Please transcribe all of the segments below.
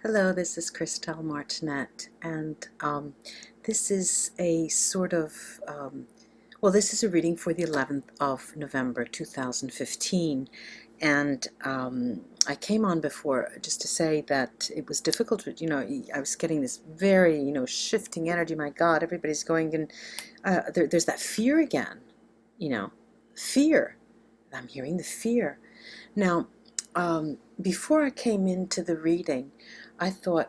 Hello, this is Christelle Martinette, and this is a sort of, this is a reading for the 11th of November 2015, and I came on before just to say that it was difficult, I was getting this very, shifting energy. My God, everybody's going, and there's that fear again, fear. I'm hearing the fear. Now, before I came into the reading, I thought,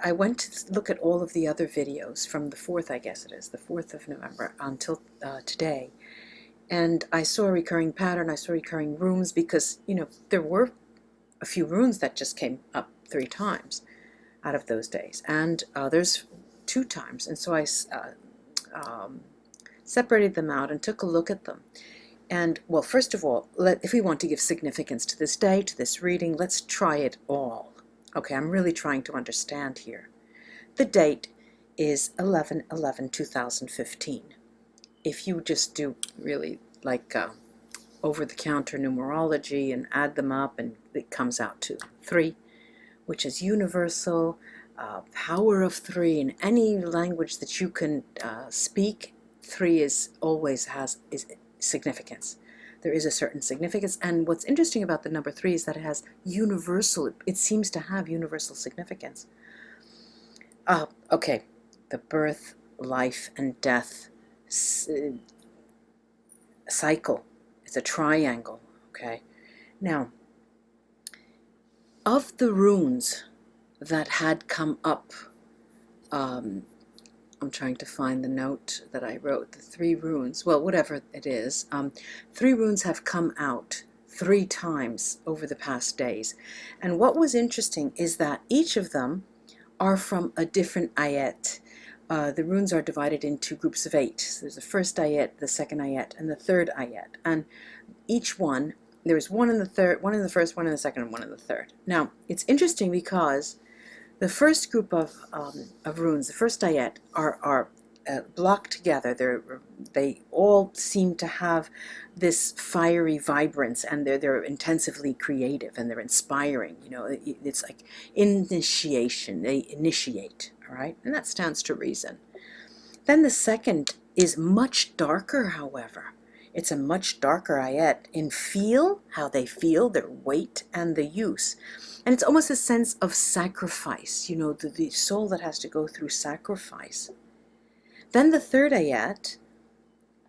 I went to look at all of the other videos from the 4th, I guess it is, the 4th of November until today. And I saw a recurring pattern, I saw recurring runes, because, there were a few runes that just came up 3 times out of those days. And there's 2 times. And so I separated them out and took a look at them. And, well, first of all, if we want to give significance to this day, to this reading, let's try it all. Okay, I'm really trying to understand here. The date is 11/11/2015. If you just do really like over-the-counter numerology and add them up, and it comes out to 3, which is universal, power of 3 in any language that you can speak. 3 is significance. There is a certain significance, and what's interesting about the number 3 is that it has universal, it seems to have universal significance. Okay, the birth, life, and death cycle. It's a triangle, okay? Now, of the runes that had come up, I'm trying to find the note that I wrote, the 3 runes, well, whatever it is, 3 runes have come out 3 times over the past days. And what was interesting is that each of them are from a different ayet. The runes are divided into groups of 8. So there's the first ayet, the second ayet, and the third ayet. And each one, there's one in the third, one in the first, one in the second, and one in the third. Now, it's interesting because the first group of runes, the first ayat, are blocked together. They all seem to have this fiery vibrance, and they're intensively creative, and they're inspiring. It's like initiation. They initiate, all right? And that stands to reason. Then the second is much darker, however. It's a much darker ayat in how they feel, their weight, and the use. And it's almost a sense of sacrifice, the soul that has to go through sacrifice. Then the third ayat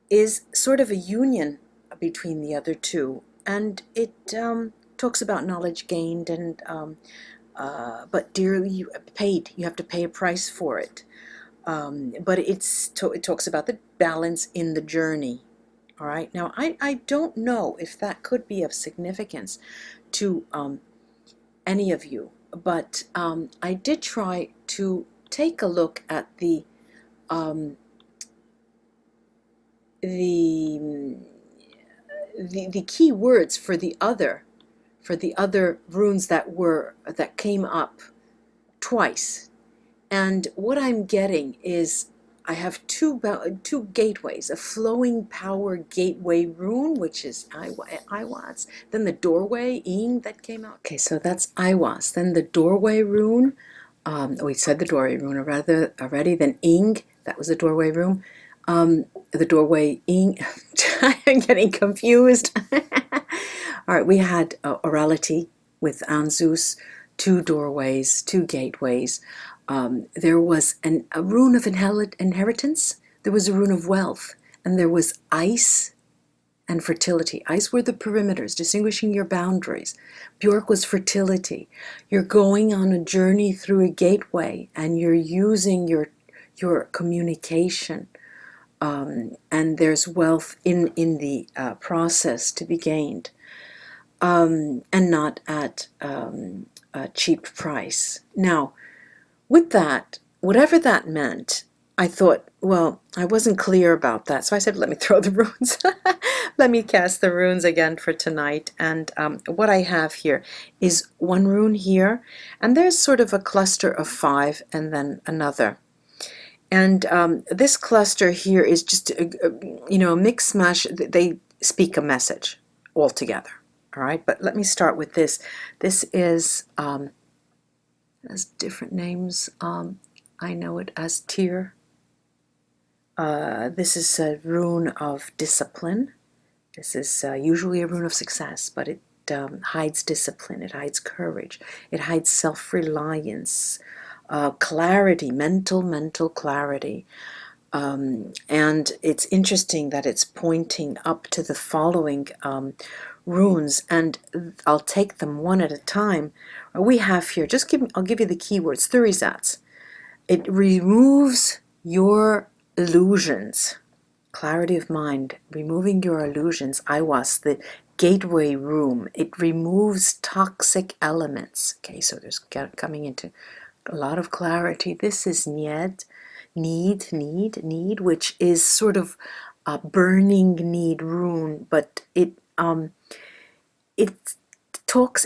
is sort of a union between the other 2, and it talks about knowledge gained, and but dearly paid. You have to pay a price for it. But it talks about the balance in the journey. All right. Now, I don't know if that could be of significance to any of you, but I did try to take a look at the key words for the other runes that came up twice, and what I'm getting is I have 2 gateways, a flowing power gateway rune, which is Iwas. Then the doorway, Ing, that came out. Okay, so that's Iwas. Then the doorway rune, we said the doorway rune already. Then Ing, that was the doorway rune. The doorway, Ing, I'm getting confused. All right, we had orality with Anzus, 2 doorways, 2 gateways. There was a rune of inheritance, there was a rune of wealth, and there was ice and fertility. Ice were the perimeters, distinguishing your boundaries. Bjork was fertility. You're going on a journey through a gateway, and you're using your communication, and there's wealth in the process to be gained, and not at cheap price. Now, with that, whatever that meant, I thought, well, I wasn't clear about that. So I said, let me throw the runes. Let me cast the runes again for tonight. And what I have here is one rune here, and there's sort of a cluster of 5 and then another. And this cluster here is just, a mix mash. They speak a message altogether. All right, but let me start with this. This is, has different names. I know it as Tyr. This is a rune of discipline. This is usually a rune of success, but it hides discipline, it hides courage, it hides self-reliance, clarity, mental clarity. And it's interesting that it's pointing up to the following runes, and I'll take them one at a time. We have here, I'll give you the keywords, Thurisats. It removes your illusions. Clarity of mind, removing your illusions. Aiwas, the gateway room. It removes toxic elements. Okay, so there's coming into a lot of clarity. This is need, which is sort of a burning need rune, but it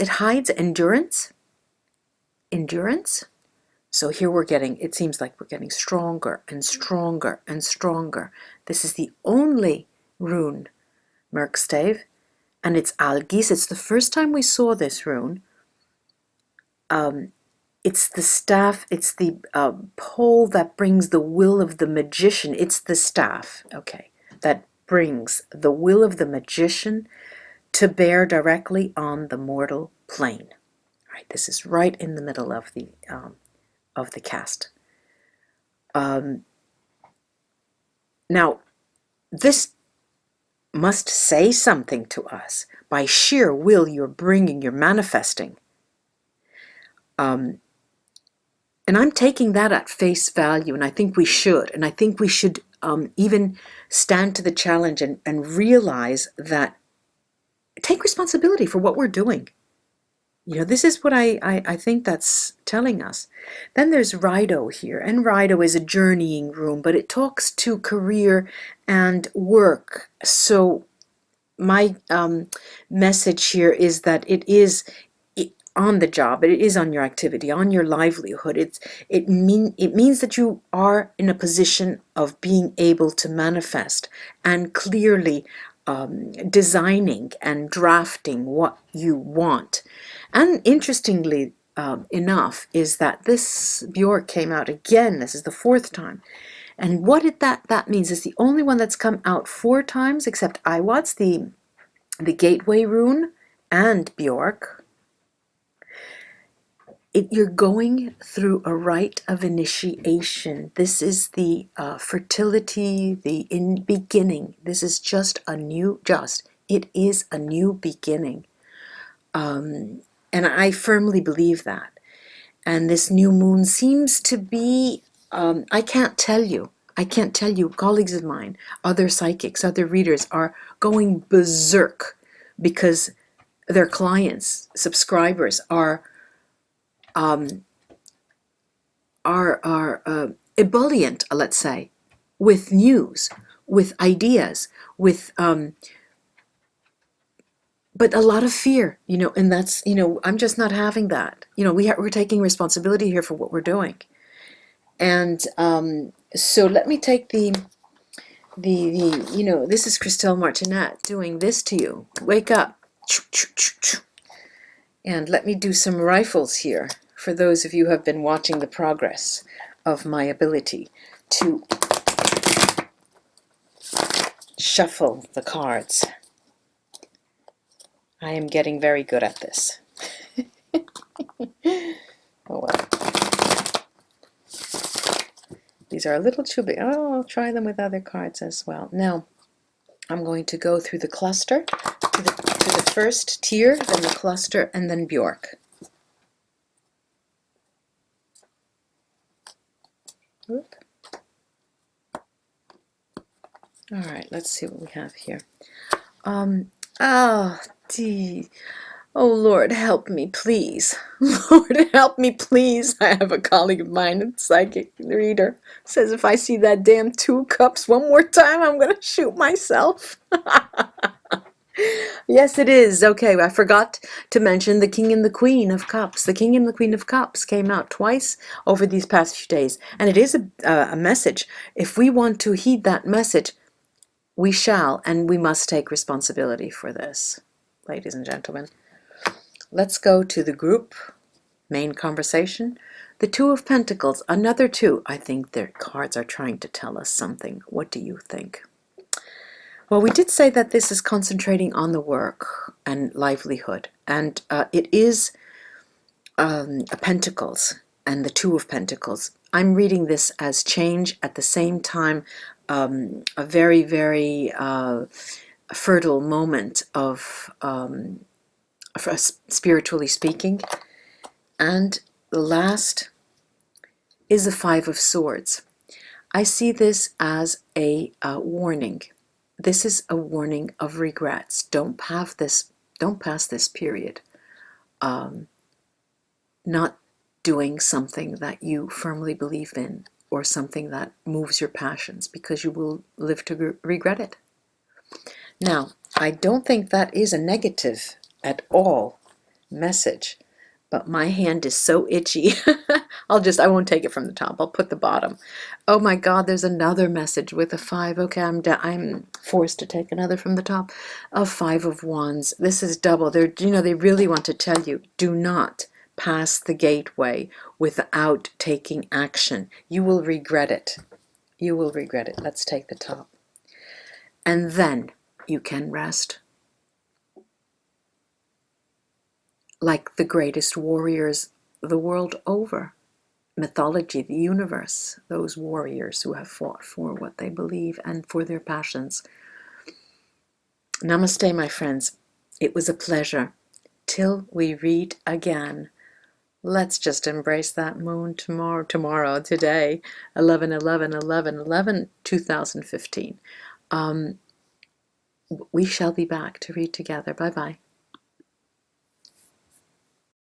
hides endurance. So here it seems like we're getting stronger and stronger and stronger. This is the only rune, Merkstave, and it's Algis. It's the first time we saw this rune. It's the staff, it's the pole that brings the will of the magician. It's the staff, okay, that brings the will of the magician to bear directly on the mortal plane. All right, this is right in the middle of the cast. Now, this must say something to us. By sheer will, you're manifesting. And I'm taking that at face value, and I think we should. And I think we should even stand to the challenge and realize that, take responsibility for what we're doing. This is what I think that's telling us. Then there's Rido here, and Rido is a journeying rune, but it talks to career and work. So my message here is that it is on the job, it is on your activity, on your livelihood. It means that you are in a position of being able to manifest and clearly designing and drafting what you want. And interestingly enough is that this Bjork came out again. This is the 4th time. And what that means is the only one that's come out 4 times, except Iwat's, the gateway rune, and Bjork. You're going through a rite of initiation. This is the fertility, the beginning. This is it is a new beginning. And I firmly believe that. And this new moon seems to be, I can't tell you, colleagues of mine, other psychics, other readers are going berserk because their clients, subscribers are ebullient, let's say, with news, with ideas, with but a lot of fear, and that's, I'm just not having that. We're taking responsibility here for what we're doing. And so let me take this is Christelle Martinette doing this to you. Wake up. And let me do some rifles here for those of you who have been watching the progress of my ability to shuffle the cards. I am getting very good at this. Oh well. These are a little too big. Oh, I'll try them with other cards as well. Now, I'm going to go through the cluster to the first tier, then the cluster, and then Bjork. Oop. All right, let's see what we have here. Oh, Lord, help me, please. Lord, help me, please. I have a colleague of mine, a psychic reader, says if I see that damn 2 cups one more time, I'm going to shoot myself. Yes, it is. Okay, I forgot to mention the King and the Queen of Cups. The King and the Queen of Cups came out twice over these past few days, and it is a message. If we want to heed that message, we shall, and we must take responsibility for this, ladies and gentlemen. Let's go to the group main conversation. The Two of Pentacles, another two. I think their cards are trying to tell us something. What do you think? Well, we did say that this is concentrating on the work and livelihood, and it is Pentacles and the Two of Pentacles. I'm reading this as change at the same time, a very, very fertile moment of spiritually speaking. And the last is the Five of Swords. I see this as a warning. This is a warning of regrets. Don't pass this period not doing something that you firmly believe in or something that moves your passions, because you will live to regret it. Now, I don't think that is a negative at all message, but my hand is so itchy. I won't take it from the top. I'll put the bottom. Oh my God, there's another message with a 5. Okay, I'm forced to take another from the top. A 5 of Wands. This is double. They really want to tell you, do not pass the gateway without taking action. You will regret it. You will regret it. Let's take the top. And then you can rest. Like the greatest warriors the world over. Mythology, the universe, those warriors who have fought for what they believe and for their passions. Namaste, my friends. It was a pleasure. Till we read again. Let's just embrace that moon today, 11/11/11/11/2015. We shall be back to read together. Bye-bye.